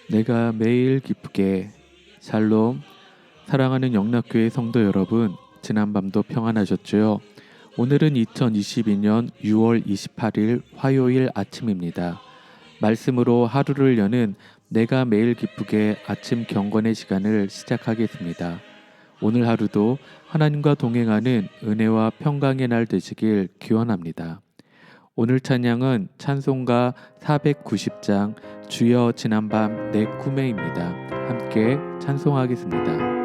내가 매일 기쁘게. 샬롬. 사랑하는 영락교회 성도 여러분, 지난밤도 평안하셨죠? 오늘은 2022년 6월 28일 화요일 아침입니다. 말씀으로 하루를 여는 내가 매일 기쁘게 아침 경건의 시간을 시작하겠습니다. 오늘 하루도 하나님과 동행하는 은혜와 평강의 날 되시길 기원합니다. 오늘 찬양은 찬송가 490장 주여 지난밤 내 꿈에입니다. 함께 찬송하겠습니다.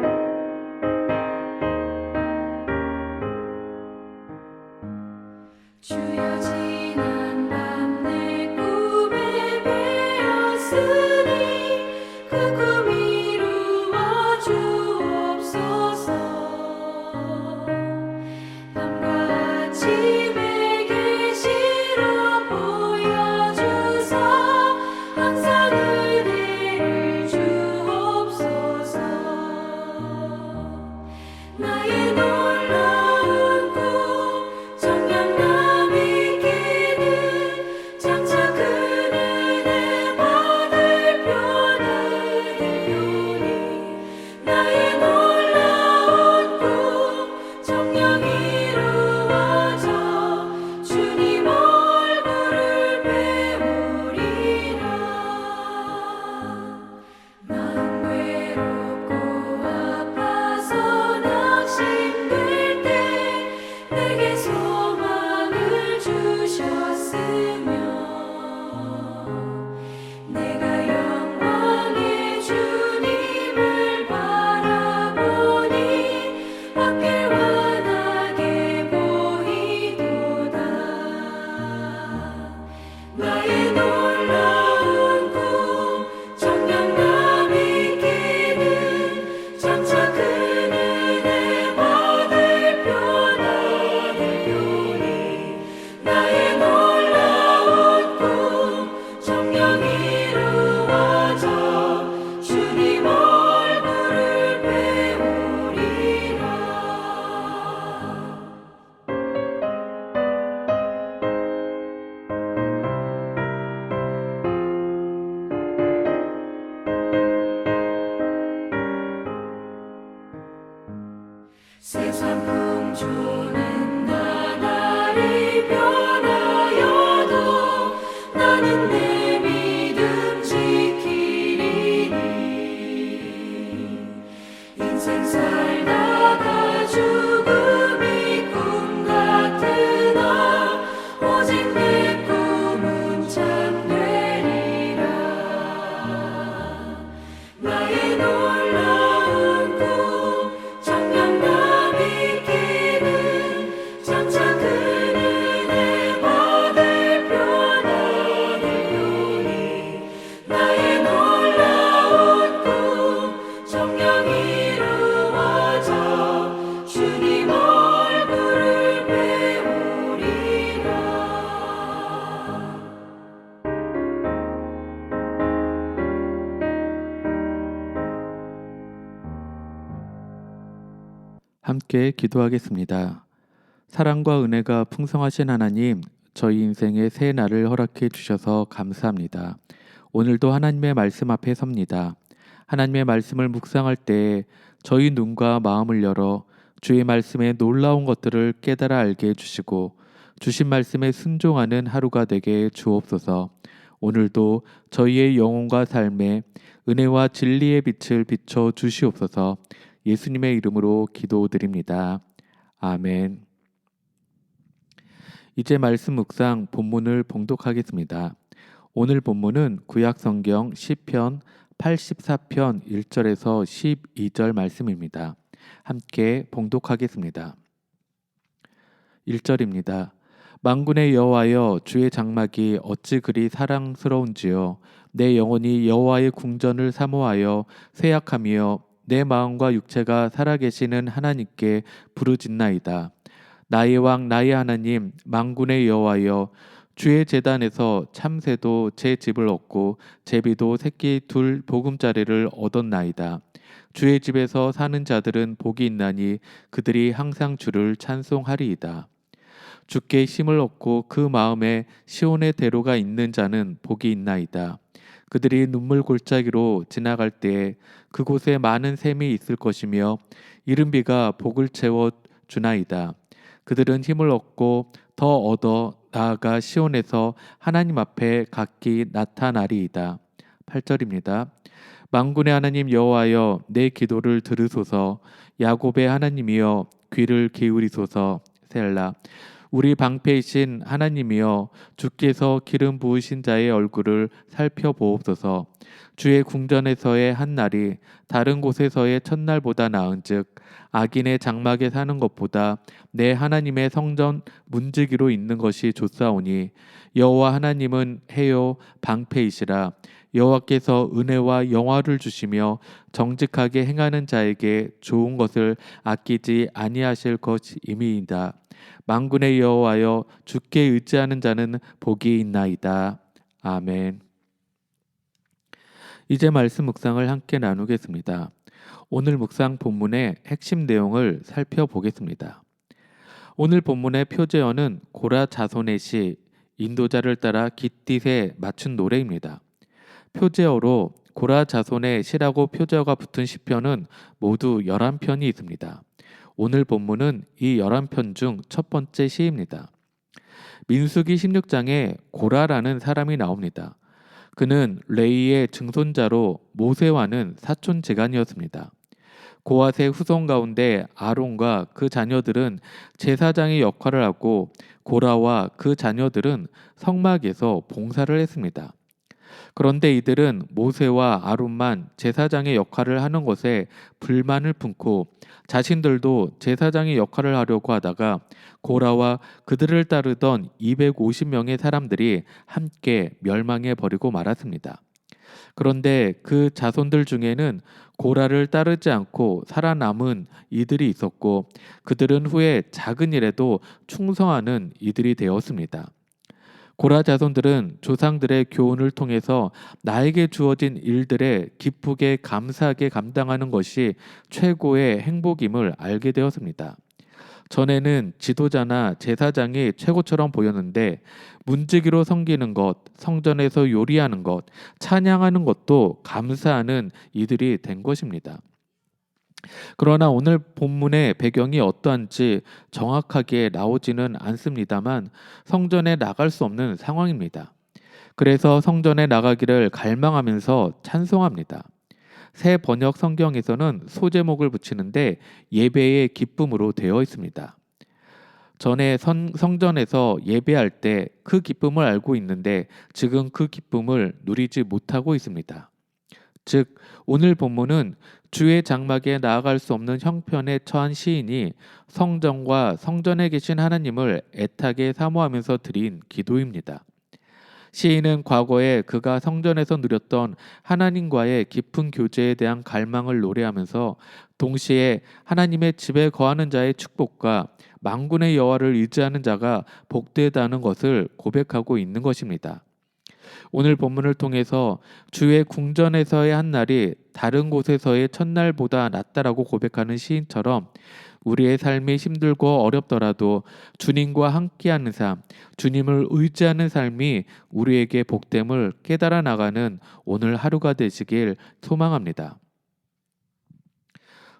주여 지난밤 내 꿈에 배었으니 그 꿈 이루어 주옵소서. 밤과 아침의 계시로 보여주사 항상 은혜를 주옵소서. 나의 놀라운 꿈 정녕 있기는 장차 큰 은혜 받을 표는 되오니 나의 놀라운 꿈 정녕 이루어져 주님 얼굴을 배우리라. 마음 외롭고 아파서 낙심될 때 내게 소망을 주셨으며 내가 영광의 주님을 바라보니 앞길 환하게 보이도다. 나의 놀라운 꿈 정녕 있기는 장차 큰 은혜 받을 표나 되오니 나의 놀라운 꿈 정녕 이루어져 주님 얼굴을 배우리라. 세상 풍조는 나날이 변하여도 나는 내 믿음 지키리니. 인생 살다가 죽음이 꿈 같으나 오직 내 꿈은 참되리라. 나의 놀라운 꿈 정녕 있기는 장차 큰 은혜 받을 표나 되오니 나의 놀라운 꿈 정녕 이루어져 주님 얼굴을 배우리라. 함께 기도하겠습니다. 사랑과 은혜가 풍성하신 하나님, 저희 인생의 새 날을 허락해 주셔서 감사합니다. 오늘도 하나님의 말씀 앞에 섭니다. 하나님의 말씀을 묵상할 때 저희 눈과 마음을 열어 주의 말씀의 놀라운 것들을 깨달아 알게 해주시고 주신 말씀에 순종하는 하루가 되게 주옵소서. 오늘도 저희의 영혼과 삶에 은혜와 진리의 빛을 비춰 주시옵소서. 예수님의 이름으로 기도드립니다. 아멘. 이제 말씀 묵상 본문을 봉독하겠습니다. 오늘 본문은 구약성경 시편 84편 1절에서 12절 말씀입니다. 함께 봉독하겠습니다. 1절입니다. 만군의 여호와여, 주의 장막이 어찌 그리 사랑스러운지요. 내 영혼이 여호와의 궁전을 사모하여 쇠약하며 내 마음과 육체가 살아계시는 하나님께 부르짖나이다. 나의 왕 나의 하나님 만군의 여호와여, 주의 제단에서 참새도 제 집을 얻고 제비도 새끼 둘 보금자리를 얻었나이다. 주의 집에서 사는 자들은 복이 있나니 그들이 항상 주를 찬송하리이다. 주께 힘을 얻고 그 마음에 시온의 대로가 있는 자는 복이 있나이다. 그들이 눈물 골짜기로 지나갈 때에 그곳에 많은 샘이 있을 것이며 이른 비가 복을 채워 주나이다. 그들은 힘을 얻고 더 얻어 나아가 시온에서 하나님 앞에 각기 나타나리이다. 8절입니다. 만군의 하나님 여호와여 내 기도를 들으소서. 야곱의 하나님이여 귀를 기울이소서. 셀라. 우리 방패이신 하나님이여 주께서 기름 부으신 자의 얼굴을 살펴보옵소서. 주의 궁전에서의 한 날이 다른 곳에서의 첫날보다 나은즉 악인의 장막에 사는 것보다 내 하나님의 성전 문지기로 있는 것이 좋사오니 여호와 하나님은 해요 방패이시라. 여호와께서 은혜와 영화를 주시며 정직하게 행하는 자에게 좋은 것을 아끼지 아니하실 것임이이다. 만군의 여호와여 주께 의지하는 자는 복이 있나이다. 아멘. 이제 말씀 묵상을 함께 나누겠습니다. 오늘 묵상 본문의 핵심 내용을 살펴보겠습니다. 오늘 본문의 표제어는 고라 자손의 시, 인도자를 따라 깃딧에 맞춘 노래입니다. 표제어로 고라 자손의 시라고 표제어가 붙은 시편은 모두 11편이 있습니다. 오늘 본문은 이 11편 중 첫 번째 시입니다. 민수기 16장에 고라라는 사람이 나옵니다. 그는 레이의 증손자로 모세와는 사촌지간이었습니다. 고핫의 후손 가운데 아론과 그 자녀들은 제사장의 역할을 하고 고라와 그 자녀들은 성막에서 봉사를 했습니다. 그런데 이들은 모세와 아론만 제사장의 역할을 하는 것에 불만을 품고 자신들도 제사장의 역할을 하려고 하다가 고라와 그들을 따르던 250명의 사람들이 함께 멸망해 버리고 말았습니다. 그런데 그 자손들 중에는 고라를 따르지 않고 살아남은 이들이 있었고 그들은 후에 작은 일에도 충성하는 이들이 되었습니다. 고라 자손들은 조상들의 교훈을 통해서 나에게 주어진 일들에 기쁘게 감사하게 감당하는 것이 최고의 행복임을 알게 되었습니다. 전에는 지도자나 제사장이 최고처럼 보였는데 문지기로 섬기는 것, 성전에서 요리하는 것, 찬양하는 것도 감사하는 이들이 된 것입니다. 그러나 오늘 본문의 배경이 어떠한지 정확하게 나오지는 않습니다만 성전에 나갈 수 없는 상황입니다. 그래서 성전에 나가기를 갈망하면서 찬송합니다. 새 번역 성경에서는 소제목을 붙이는데 예배의 기쁨으로 되어 있습니다. 전에 성전에서 예배할 때 그 기쁨을 알고 있는데 지금 그 기쁨을 누리지 못하고 있습니다. 즉 오늘 본문은 주의 장막에 나아갈 수 없는 형편에 처한 시인이 성전과 성전에 계신 하나님을 애타게 사모하면서 드린 기도입니다. 시인은 과거에 그가 성전에서 누렸던 하나님과의 깊은 교제에 대한 갈망을 노래하면서 동시에 하나님의 집에 거하는 자의 축복과 만군의 여호와를 의지하는 자가 복되다는 것을 고백하고 있는 것입니다. 오늘 본문을 통해서 주의 궁전에서의 한 날이 다른 곳에서의 첫날보다 낫다라고 고백하는 시인처럼 우리의 삶이 힘들고 어렵더라도 주님과 함께하는 삶, 주님을 의지하는 삶이 우리에게 복됨을 깨달아 나가는 오늘 하루가 되시길 소망합니다.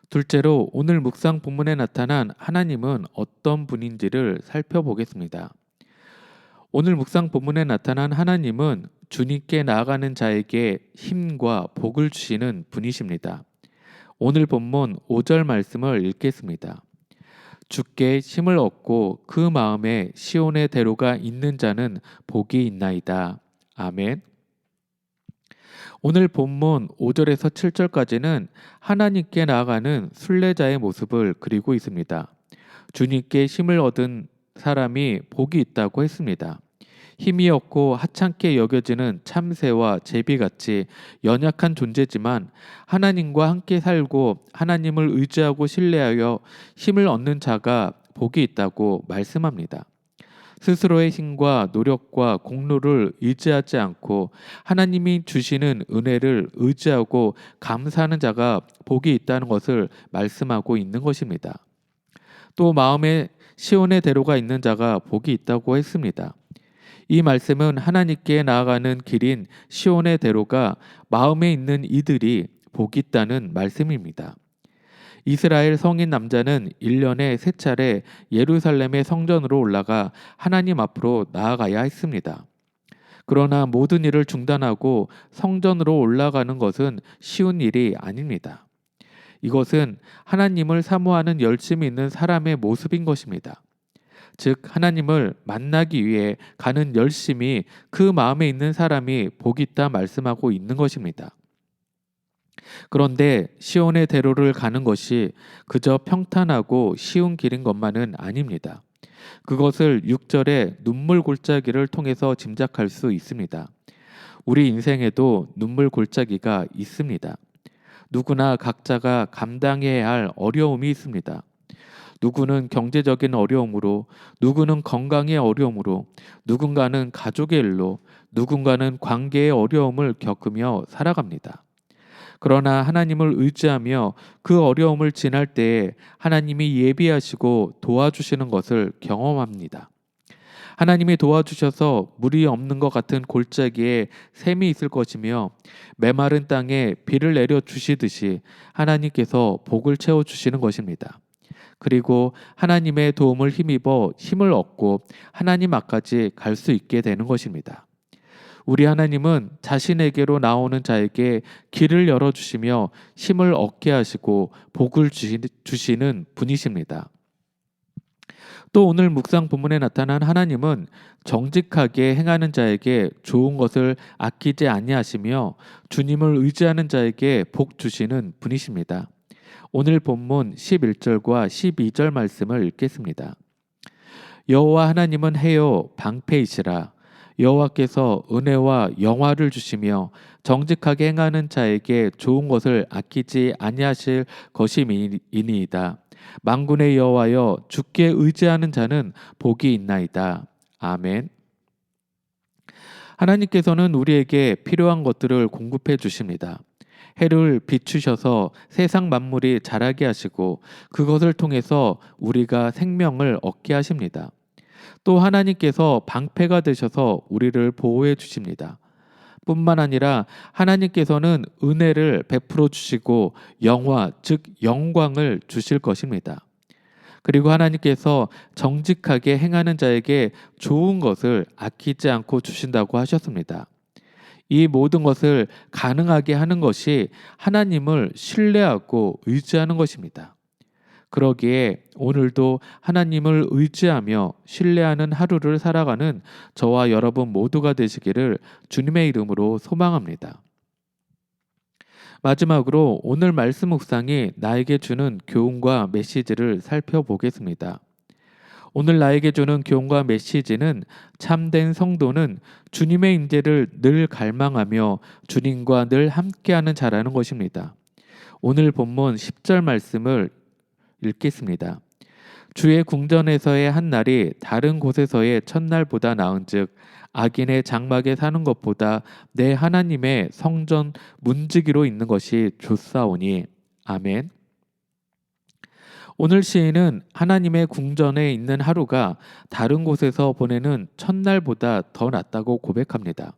둘째로 오늘 묵상 본문에 나타난 하나님은 어떤 분인지를 살펴보겠습니다. 오늘 묵상 본문에 나타난 하나님은 주님께 나아가는 자에게 힘과 복을 주시는 분이십니다. 오늘 본문 5절 말씀을 읽겠습니다. 주께 힘을 얻고 그 마음에 시온의 대로가 있는 자는 복이 있나이다. 아멘. 오늘 본문 5절에서 7절까지는 하나님께 나아가는 순례자의 모습을 그리고 있습니다. 주님께 힘을 얻은 사람이 복이 있다고 했습니다. 힘이 없고 하찮게 여겨지는 참새와 제비같이 연약한 존재지만 하나님과 함께 살고 하나님을 의지하고 신뢰하여 힘을 얻는 자가 복이 있다고 말씀합니다. 스스로의 힘과 노력과 공로를 의지하지 않고 하나님이 주시는 은혜를 의지하고 감사하는 자가 복이 있다는 것을 말씀하고 있는 것입니다. 또 마음에 시온의 대로가 있는 자가 복이 있다고 했습니다. 이 말씀은 하나님께 나아가는 길인 시온의 대로가 마음에 있는 이들이 복이 있다는 말씀입니다. 이스라엘 성인 남자는 1년에 3차례 예루살렘의 성전으로 올라가 하나님 앞으로 나아가야 했습니다. 그러나 모든 일을 중단하고 성전으로 올라가는 것은 쉬운 일이 아닙니다. 이것은 하나님을 사모하는 열심이 있는 사람의 모습인 것입니다. 즉 하나님을 만나기 위해 가는 열심이 그 마음에 있는 사람이 복이 있다 말씀하고 있는 것입니다. 그런데 시온의 대로를 가는 것이 그저 평탄하고 쉬운 길인 것만은 아닙니다. 그것을 6절의 눈물 골짜기를 통해서 짐작할 수 있습니다. 우리 인생에도 눈물 골짜기가 있습니다. 누구나 각자가 감당해야 할 어려움이 있습니다. 누구는 경제적인 어려움으로, 누구는 건강의 어려움으로, 누군가는 가족의 일로, 누군가는 관계의 어려움을 겪으며 살아갑니다. 그러나 하나님을 의지하며 그 어려움을 지날 때에 하나님이 예비하시고 도와주시는 것을 경험합니다. 하나님이 도와주셔서 물이 없는 것 같은 골짜기에 샘이 있을 것이며 메마른 땅에 비를 내려 주시듯이 하나님께서 복을 채워 주시는 것입니다. 그리고 하나님의 도움을 힘입어 힘을 얻고 하나님 앞까지 갈 수 있게 되는 것입니다. 우리 하나님은 자신에게로 나오는 자에게 길을 열어주시며 힘을 얻게 하시고 복을 주시는 분이십니다. 또 오늘 묵상 본문에 나타난 하나님은 정직하게 행하는 자에게 좋은 것을 아끼지 아니하시며 주님을 의지하는 자에게 복 주시는 분이십니다. 오늘 본문 11절과 12절 말씀을 읽겠습니다. 여호와 하나님은 해요 방패이시라. 여호와께서 은혜와 영화를 주시며 정직하게 행하는 자에게 좋은 것을 아끼지 아니하실 것임이니이다. 만군의 여호와여 주께 의지하는 자는 복이 있나이다. 아멘. 하나님께서는 우리에게 필요한 것들을 공급해 주십니다. 해를 비추셔서 세상 만물이 자라게 하시고 그것을 통해서 우리가 생명을 얻게 하십니다. 또 하나님께서 방패가 되셔서 우리를 보호해 주십니다. 뿐만 아니라 하나님께서는 은혜를 베풀어 주시고 영화, 즉 영광을 주실 것입니다. 그리고 하나님께서 정직하게 행하는 자에게 좋은 것을 아끼지 않고 주신다고 하셨습니다. 이 모든 것을 가능하게 하는 것이 하나님을 신뢰하고 의지하는 것입니다. 그러기에 오늘도 하나님을 의지하며 신뢰하는 하루를 살아가는 저와 여러분 모두가 되시기를 주님의 이름으로 소망합니다. 마지막으로 오늘 말씀 묵상이 나에게 주는 교훈과 메시지를 살펴보겠습니다. 오늘 나에게 주는 교훈과 메시지는 참된 성도는 주님의 임재를 늘 갈망하며 주님과 늘 함께하는 자라는 것입니다. 오늘 본문 10절 말씀을 읽겠습니다. 주의 궁전에서의 한 날이 다른 곳에서의 첫날보다 나은즉 악인의 장막에 사는 것보다 내 하나님의 성전 문지기로 있는 것이 좋사오니. 아멘. 오늘 시인은 하나님의 궁전에 있는 하루가 다른 곳에서 보내는 첫날보다 더 낫다고 고백합니다.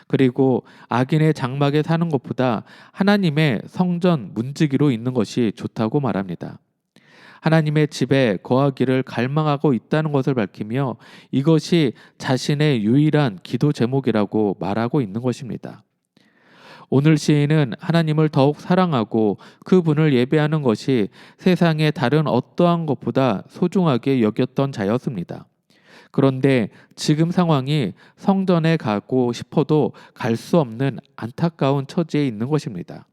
그리고 악인의 장막에 사는 것보다 하나님의 성전 문지기로 있는 것이 좋다고 말합니다. 하나님의 집에 거하기를 갈망하고 있다는 것을 밝히며 이것이 자신의 유일한 기도 제목이라고 말하고 있는 것입니다. 오늘 시인은 하나님을 더욱 사랑하고 그분을 예배하는 것이 세상의 다른 어떠한 것보다 소중하게 여겼던 자였습니다. 그런데 지금 상황이 성전에 가고 싶어도 갈 수 없는 안타까운 처지에 있는 것입니다.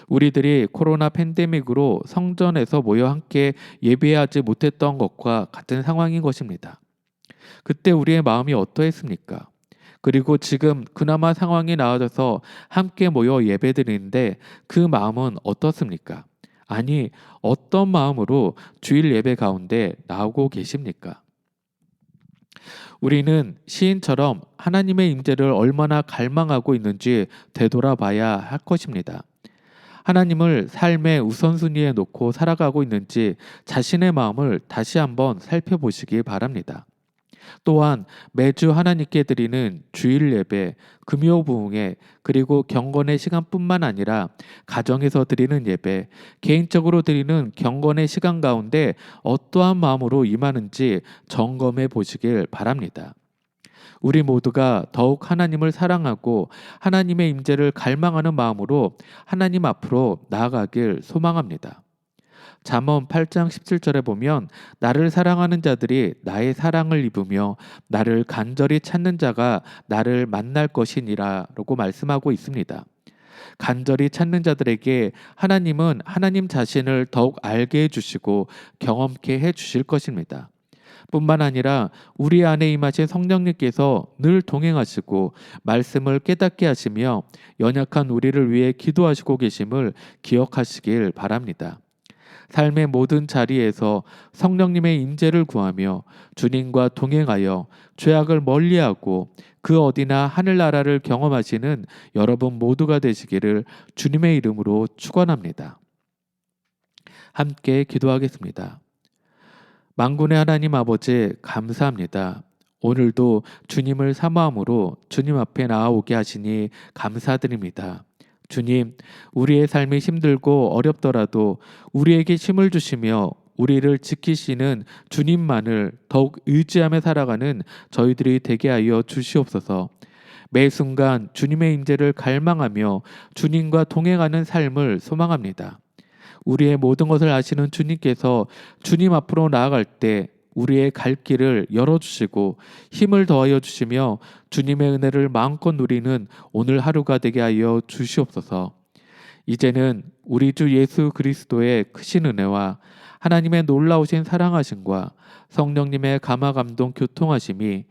우리들이 코로나 팬데믹으로 성전에서 모여 함께 예배하지 못했던 것과 같은 상황인 것입니다. 그때 우리의 마음이 어떠했습니까? 그리고 지금 그나마 상황이 나아져서 함께 모여 예배드리는데 그 마음은 어떻습니까? 아니, 어떤 마음으로 주일 예배 가운데 나오고 계십니까? 우리는 시인처럼 하나님의 임재를 얼마나 갈망하고 있는지 되돌아봐야 할 것입니다. 하나님을 삶의 우선순위에 놓고 살아가고 있는지 자신의 마음을 다시 한번 살펴보시기 바랍니다. 또한 매주 하나님께 드리는 주일 예배, 금요 부흥회, 그리고 경건의 시간뿐만 아니라 가정에서 드리는 예배, 개인적으로 드리는 경건의 시간 가운데 어떠한 마음으로 임하는지 점검해 보시길 바랍니다. 우리 모두가 더욱 하나님을 사랑하고 하나님의 임재를 갈망하는 마음으로 하나님 앞으로 나아가길 소망합니다. 잠언 8장 17절에 보면 나를 사랑하는 자들이 나의 사랑을 입으며 나를 간절히 찾는 자가 나를 만날 것이니라라고 말씀하고 있습니다. 간절히 찾는 자들에게 하나님은 하나님 자신을 더욱 알게 해주시고 경험케 해주실 것입니다. 뿐만 아니라 우리 안에 임하신 성령님께서 늘 동행하시고 말씀을 깨닫게 하시며 연약한 우리를 위해 기도하시고 계심을 기억하시길 바랍니다. 삶의 모든 자리에서 성령님의 임재를 구하며 주님과 동행하여 죄악을 멀리하고 그 어디나 하늘나라를 경험하시는 여러분 모두가 되시기를 주님의 이름으로 축원합니다. 함께 기도하겠습니다. 만군의 하나님 아버지 감사합니다. 오늘도 주님을 사모함으로 주님 앞에 나아오게 하시니 감사드립니다. 주님, 우리의 삶이 힘들고 어렵더라도 우리에게 힘을 주시며 우리를 지키시는 주님만을 더욱 의지하며 살아가는 저희들이 되게 하여 주시옵소서. 매 순간 주님의 임재를 갈망하며 주님과 동행하는 삶을 소망합니다. 우리의 모든 것을 아시는 주님께서 주님 앞으로 나아갈 때 우리의 갈 길을 열어주시고 힘을 더하여 주시며 주님의 은혜를 마음껏 누리는 오늘 하루가 되게 하여 주시옵소서. 이제는 우리 주 예수 그리스도의 크신 은혜와 하나님의 놀라우신 사랑하심과 성령님의 감화감동 교통하심이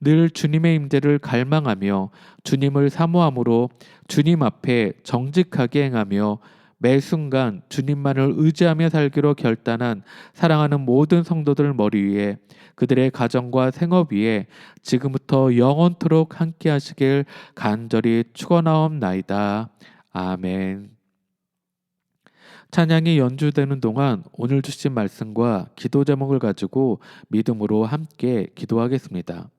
늘 주님의 임재를 갈망하며 주님을 사모함으로 주님 앞에 정직하게 행하며 매 순간 주님만을 의지하며 살기로 결단한 사랑하는 모든 성도들 머리 위에 그들의 가정과 생업 위에 지금부터 영원토록 함께 하시길 간절히 축원하옵나이다. 아멘. 찬양이 연주되는 동안 오늘 주신 말씀과 기도 제목을 가지고 믿음으로 함께 기도하겠습니다.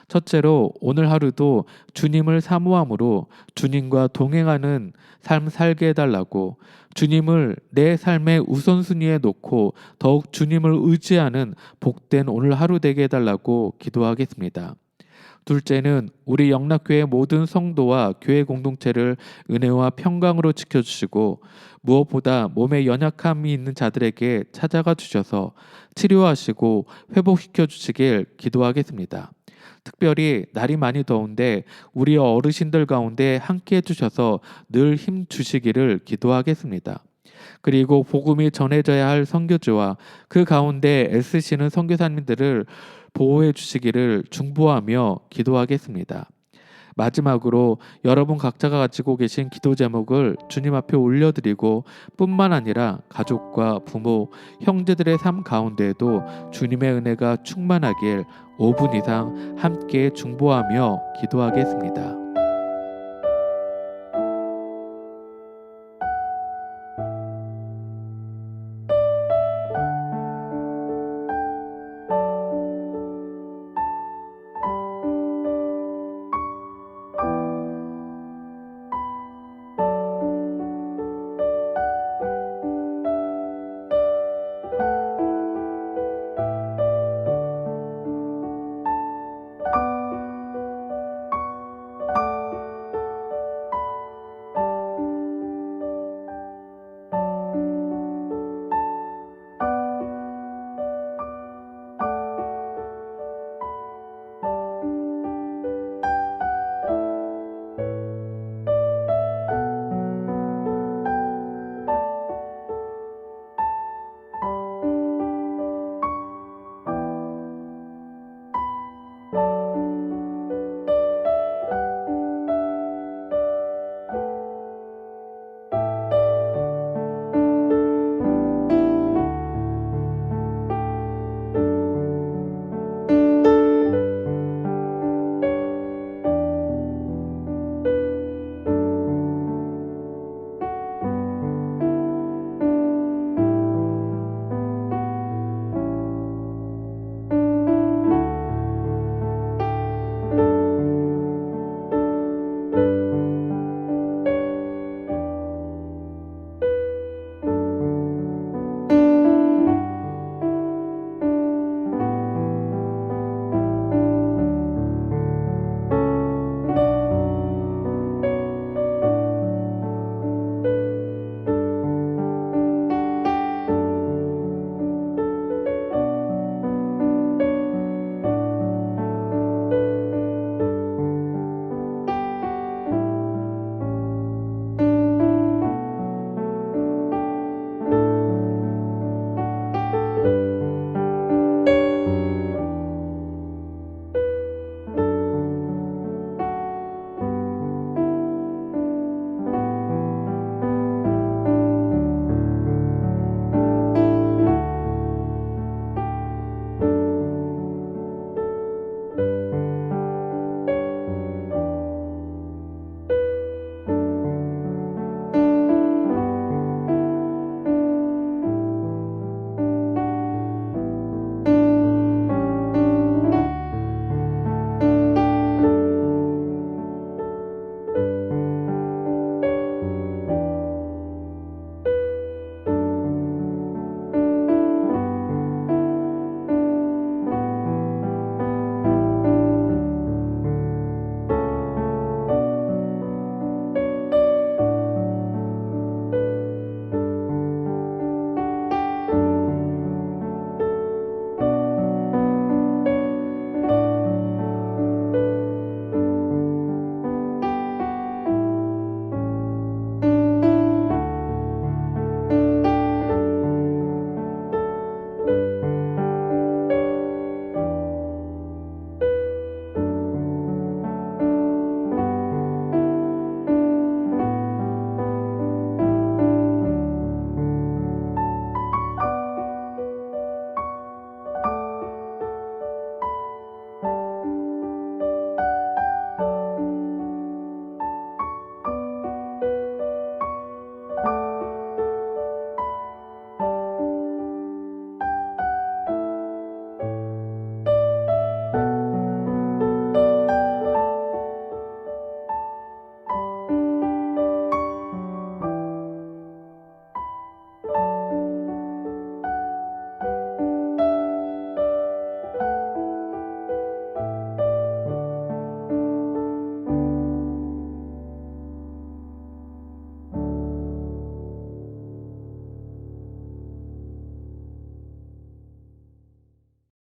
첫째로 오늘 하루도 주님을 사모함으로 주님과 동행하는 삶 살게 해달라고 주님을 내 삶의 우선순위에 놓고 더욱 주님을 의지하는 복된 오늘 하루 되게 해달라고 기도하겠습니다. 둘째는 우리 영락교회 모든 성도와 교회 공동체를 은혜와 평강으로 지켜주시고 무엇보다 몸에 연약함이 있는 자들에게 찾아가 주셔서 치료하시고 회복시켜 주시길 기도하겠습니다. 특별히 날이 많이 더운데 우리 어르신들 가운데 함께 해주셔서 늘 힘 주시기를 기도하겠습니다. 그리고 복음이 전해져야 할 선교지와 그 가운데 애쓰시는 선교사님들을 보호해 주시기를 중보하며 기도하겠습니다. 마지막으로 여러분 각자가 가지고 계신 기도 제목을 주님 앞에 올려드리고 뿐만 아니라 가족과 부모, 형제들의 삶 가운데에도 주님의 은혜가 충만하길 5분 이상 함께 중보하며 기도하겠습니다.